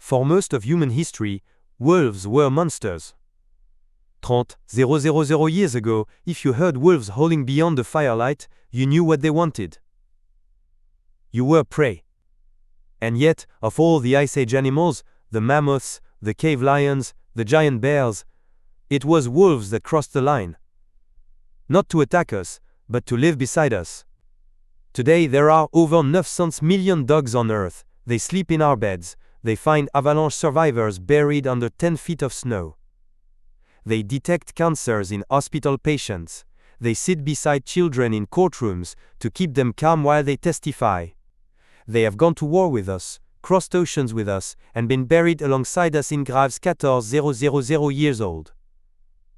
For most of human history, wolves were monsters. 30,000 years ago, if you heard wolves howling beyond the firelight, you knew what they wanted. You were prey. And yet, of all the Ice Age animals, the mammoths, the cave lions, the giant bears, it was wolves that crossed the line. Not to attack us, but to live beside us. Today there are over 900 million dogs on Earth. They sleep in our beds. They find avalanche survivors buried under 10 feet of snow. They detect cancers in hospital patients. They sit beside children in courtrooms to keep them calm while they testify. They have gone to war with us, crossed oceans with us, and been buried alongside us in graves 14,000 years old.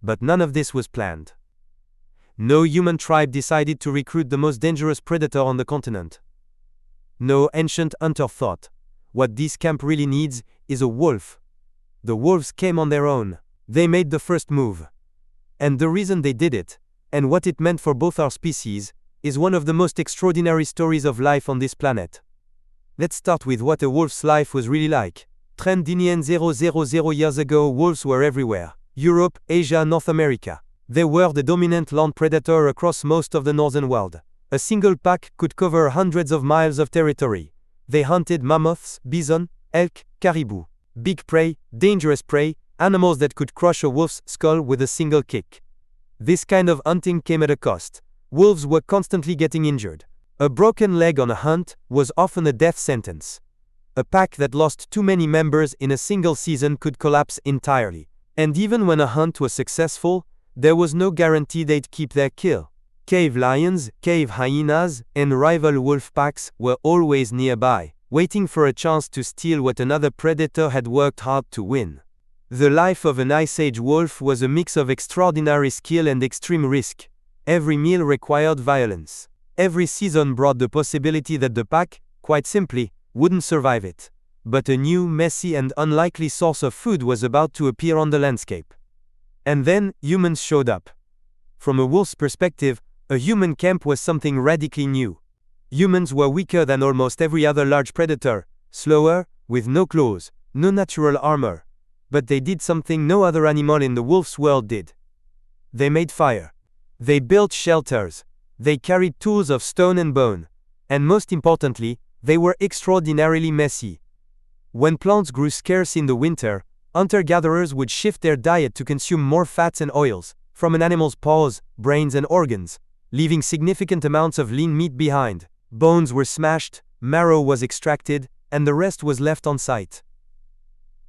But none of this was planned. No human tribe decided to recruit the most dangerous predator on the continent. No ancient hunter thought, what this camp really needs is a wolf. The wolves came on their own. They made the first move. And the reason they did it, and what it meant for both our species, is one of the most extraordinary stories of life on this planet. Let's start with what a wolf's life was really like. 30,000 years ago, wolves were everywhere. Europe, Asia, North America. They were the dominant land predator across most of the northern world. A single pack could cover hundreds of miles of territory. They hunted mammoths, bison, elk, caribou. Big prey, dangerous prey, animals that could crush a wolf's skull with a single kick. This kind of hunting came at a cost. Wolves were constantly getting injured. A broken leg on a hunt was often a death sentence. A pack that lost too many members in a single season could collapse entirely. And even when a hunt was successful, there was no guarantee they'd keep their kill. Cave lions, cave hyenas, and rival wolf packs were always nearby, waiting for a chance to steal what another predator had worked hard to win. The life of an Ice Age wolf was a mix of extraordinary skill and extreme risk. Every meal required violence. Every season brought the possibility that the pack, quite simply, wouldn't survive it. But a new, messy and unlikely source of food was about to appear on the landscape. And then, humans showed up. From a wolf's perspective, a human camp was something radically new. Humans were weaker than almost every other large predator, slower, with no claws, no natural armor. But they did something no other animal in the wolf's world did. They made fire. They built shelters. They carried tools of stone and bone. And most importantly, they were extraordinarily messy. When plants grew scarce in the winter, hunter-gatherers would shift their diet to consume more fats and oils, from an animal's paws, brains and organs, leaving significant amounts of lean meat behind. Bones were smashed, marrow was extracted, and the rest was left on site.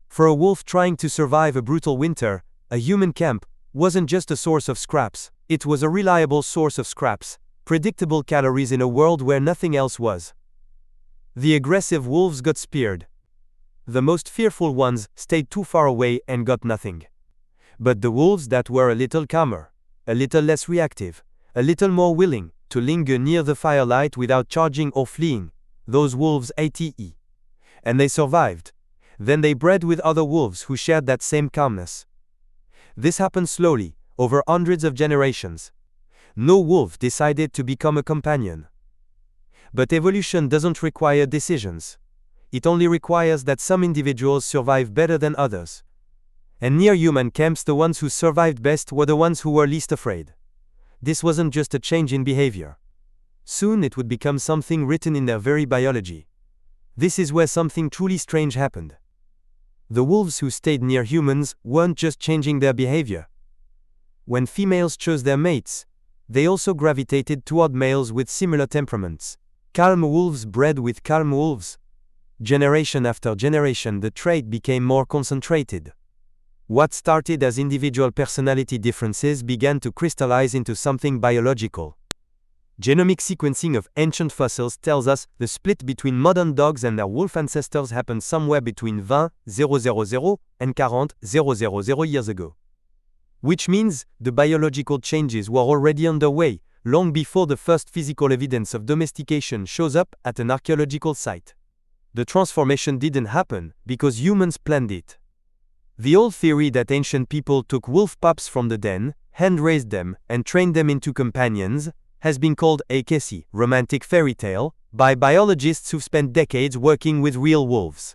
For a wolf trying to survive a brutal winter, a human camp wasn't just a source of scraps. It was a reliable source of scraps, predictable calories in a world where nothing else was. The aggressive wolves got speared. The most fearful ones stayed too far away and got nothing. But the wolves that were a little calmer, a little less reactive, a little more willing to linger near the firelight without charging or fleeing, those wolves ate. And they survived. Then they bred with other wolves who shared that same calmness. This happened slowly, over hundreds of generations. No wolf decided to become a companion. But evolution doesn't require decisions. It only requires that some individuals survive better than others. And near human camps, the ones who survived best were the ones who were least afraid. This wasn't just a change in behavior. Soon it would become something written in their very biology. This is where something truly strange happened. The wolves who stayed near humans weren't just changing their behavior. When females chose their mates, they also gravitated toward males with similar temperaments. Calm wolves bred with calm wolves. Generation after generation, the trait became more concentrated. What started as individual personality differences began to crystallize into something biological. Genomic sequencing of ancient fossils tells us the split between modern dogs and their wolf ancestors happened somewhere between 20,000 and 40,000 years ago. Which means the biological changes were already underway, long before the first physical evidence of domestication shows up at an archaeological site. The transformation didn't happen because humans planned it. The old theory that ancient people took wolf pups from the den, hand-raised them, and trained them into companions, has been called a romantic fairy tale by biologists who've spent decades working with real wolves.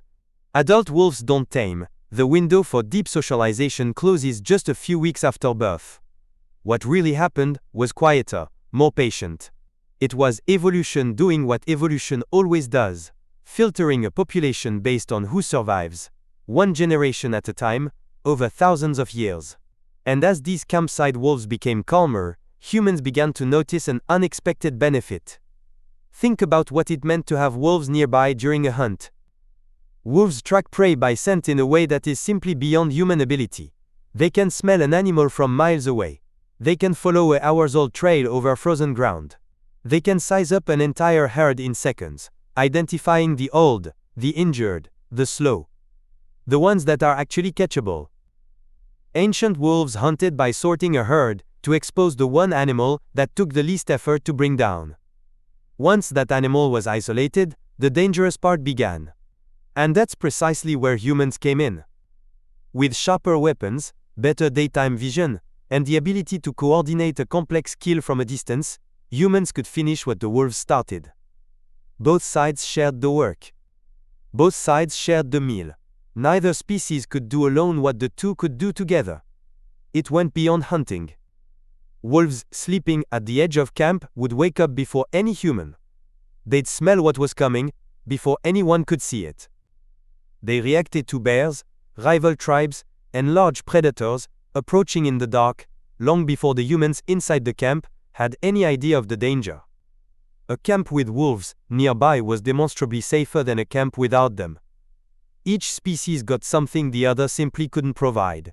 Adult wolves don't tame. The window for deep socialization closes just a few weeks after birth. What really happened was quieter, more patient. It was evolution doing what evolution always does, filtering a population based on who survives, one generation at a time, over thousands of years. And as these campsite wolves became calmer, humans began to notice an unexpected benefit. Think about what it meant to have wolves nearby during a hunt. Wolves track prey by scent in a way that is simply beyond human ability. They can smell an animal from miles away. They can follow an hours-old trail over frozen ground. They can size up an entire herd in seconds, identifying the old, the injured, the slow. The ones that are actually catchable. Ancient wolves hunted by sorting a herd to expose the one animal that took the least effort to bring down. Once that animal was isolated, the dangerous part began. And that's precisely where humans came in. With sharper weapons, better daytime vision, and the ability to coordinate a complex kill from a distance, humans could finish what the wolves started. Both sides shared the work. Both sides shared the meal. Neither species could do alone what the two could do together. It went beyond hunting. Wolves sleeping at the edge of camp would wake up before any human. They'd smell what was coming, before anyone could see it. They reacted to bears, rival tribes, and large predators approaching in the dark, long before the humans inside the camp had any idea of the danger. A camp with wolves nearby was demonstrably safer than a camp without them. Each species got something the other simply couldn't provide.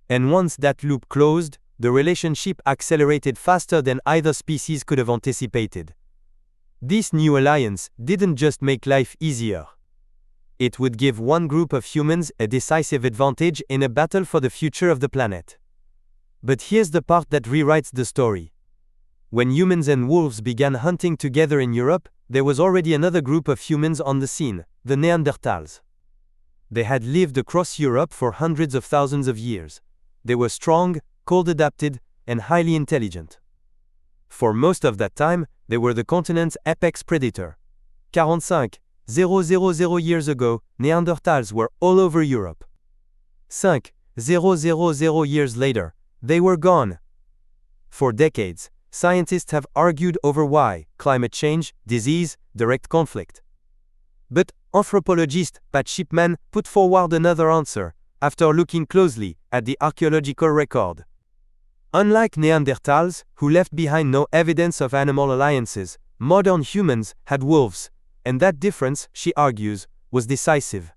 And once that loop closed, the relationship accelerated faster than either species could have anticipated. This new alliance didn't just make life easier. It would give one group of humans a decisive advantage in a battle for the future of the planet. But here's the part that rewrites the story. When humans and wolves began hunting together in Europe, there was already another group of humans on the scene, the Neanderthals. They had lived across Europe for hundreds of thousands of years. They were strong, cold-adapted, and highly intelligent. For most of that time, they were the continent's apex predator. 45,000 years ago, Neanderthals were all over Europe. 5,000 years later, they were gone. For decades, scientists have argued over why: climate change, disease, direct conflict. But anthropologist Pat Shipman put forward another answer, after looking closely at the archaeological record. Unlike Neanderthals, who left behind no evidence of animal alliances, modern humans had wolves. And that difference, she argues, was decisive.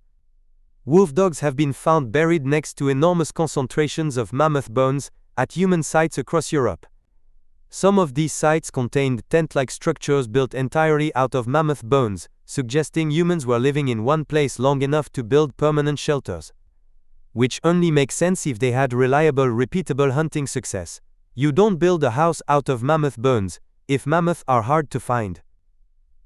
Wolf dogs have been found buried next to enormous concentrations of mammoth bones at human sites across Europe. Some of these sites contained tent-like structures built entirely out of mammoth bones, suggesting humans were living in one place long enough to build permanent shelters. Which only makes sense if they had reliable, repeatable hunting success. You don't build a house out of mammoth bones, if mammoths are hard to find.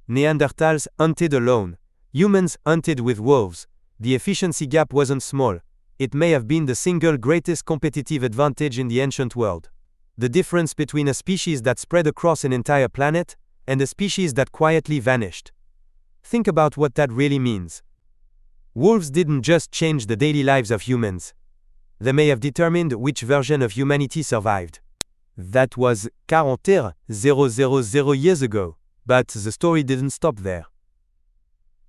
Neanderthals hunted alone. Humans hunted with wolves. The efficiency gap wasn't small. It may have been the single greatest competitive advantage in the ancient world. The difference between a species that spread across an entire planet and a species that quietly vanished. Think about what that really means. Wolves didn't just change the daily lives of humans. They may have determined which version of humanity survived. That was 40,000 years ago. But the story didn't stop there.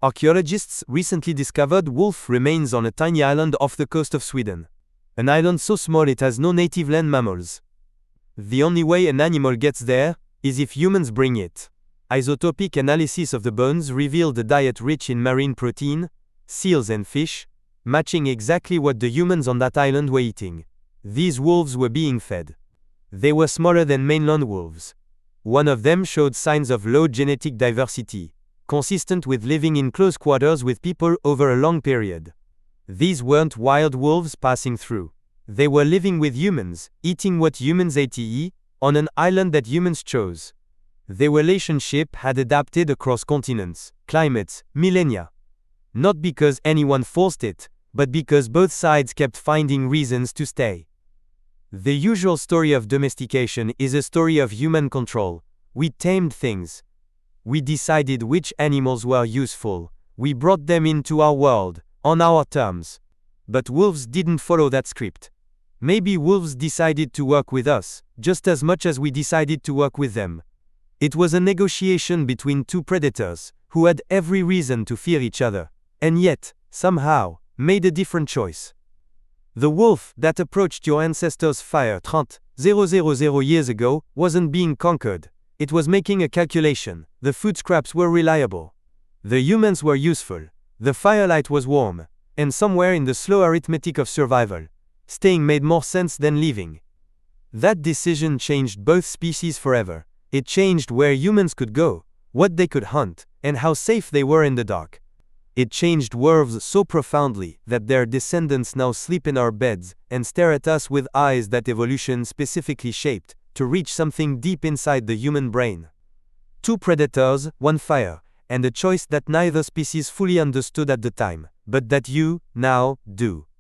Archaeologists recently discovered wolf remains on a tiny island off the coast of Sweden. An island so small it has no native land mammals. The only way an animal gets there is if humans bring it. Isotopic analysis of the bones revealed a diet rich in marine protein, seals and fish, matching exactly what the humans on that island were eating. These wolves were being fed. They were smaller than mainland wolves. One of them showed signs of low genetic diversity, consistent with living in close quarters with people over a long period. These weren't wild wolves passing through. They were living with humans, eating what humans ate, on an island that humans chose. Their relationship had adapted across continents, climates, millennia. Not because anyone forced it, but because both sides kept finding reasons to stay. The usual story of domestication is a story of human control. We tamed things. We decided which animals were useful. We brought them into our world, on our terms. But wolves didn't follow that script. Maybe wolves decided to work with us, just as much as we decided to work with them. It was a negotiation between two predators, who had every reason to fear each other, and yet, somehow, made a different choice. The wolf that approached your ancestors' fire 30,000 years ago wasn't being conquered. It was making a calculation. The food scraps were reliable. The humans were useful. The firelight was warm. And somewhere in the slow arithmetic of survival, staying made more sense than leaving. That decision changed both species forever. It changed where humans could go, what they could hunt, and how safe they were in the dark. It changed wolves so profoundly that their descendants now sleep in our beds and stare at us with eyes that evolution specifically shaped to reach something deep inside the human brain. Two predators, one fire, and a choice that neither species fully understood at the time, but that you, now, do.